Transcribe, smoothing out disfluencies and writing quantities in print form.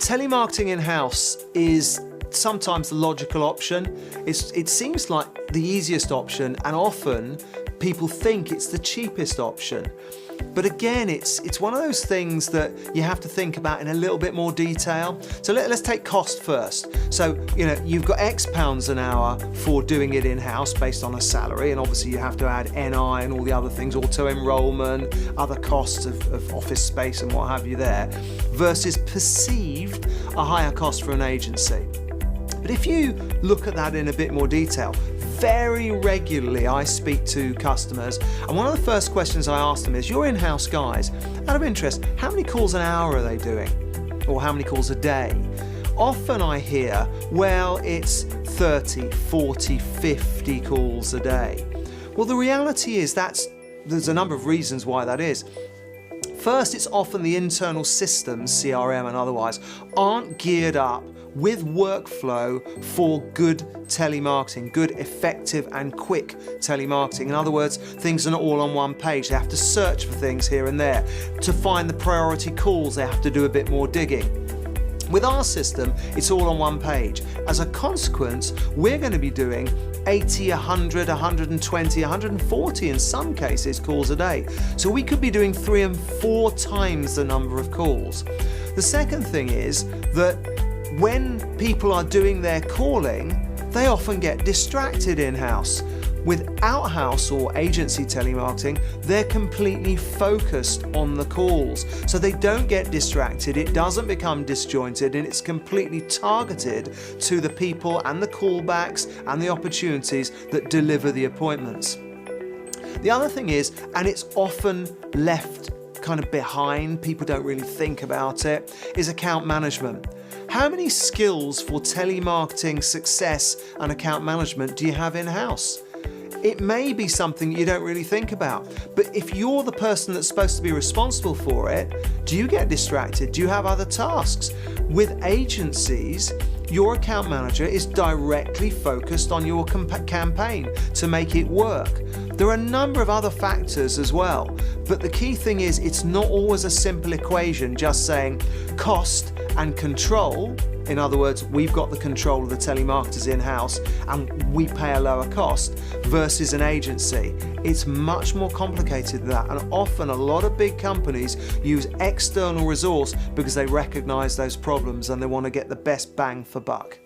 Telemarketing in-house is sometimes the logical option. It seems like the easiest option, and often people think it's the cheapest option. But again, it's one of those things that you have to think about in a little bit more detail. So let's take cost first. So, you've got X pounds an hour for doing it in-house based on a salary, and obviously you have to add NI and all the other things, auto-enrollment, other costs of office space and what have you there, versus perceived a higher cost for an agency. But if you look at that in a bit more detail, very regularly I speak to customers, and one of the first questions I ask them is, your in-house guys, out of interest, how many calls an hour are they doing? Or how many calls a day? Often I hear, well, it's 30, 40, 50 calls a day. Well, the reality is there's a number of reasons why that is. First, it's often the internal systems, CRM and otherwise, aren't geared up with workflow for good telemarketing, good, effective and quick telemarketing. In other words, things are not all on one page. They have to search for things here and there. To find the priority calls, they have to do a bit more digging. With our system, it's all on one page. As a consequence, we're going to be doing 80, 100, 120, 140 in some cases calls a day. So we could be doing 3 and 4 times the number of calls. The second thing is that when people are doing their calling, they often get distracted in-house. With out-house or agency telemarketing, they're completely focused on the calls. So they don't get distracted, it doesn't become disjointed, and it's completely targeted to the people and the callbacks and the opportunities that deliver the appointments. The other thing is, and it's often left kind of behind, people don't really think about it, is account management. How many skills for telemarketing success and account management do you have in-house? It may be something you don't really think about, but if you're the person that's supposed to be responsible for it, do you get distracted? Do you have other tasks? With agencies, your account manager is directly focused on your campaign to make it work. There are a number of other factors as well, but the key thing is it's not always a simple equation, just saying cost and control. In other words, we've got the control of the telemarketers in-house and we pay a lower cost versus an agency. It's much more complicated than that, and often a lot of big companies use external resource because they recognize those problems and they want to get the best bang for buck.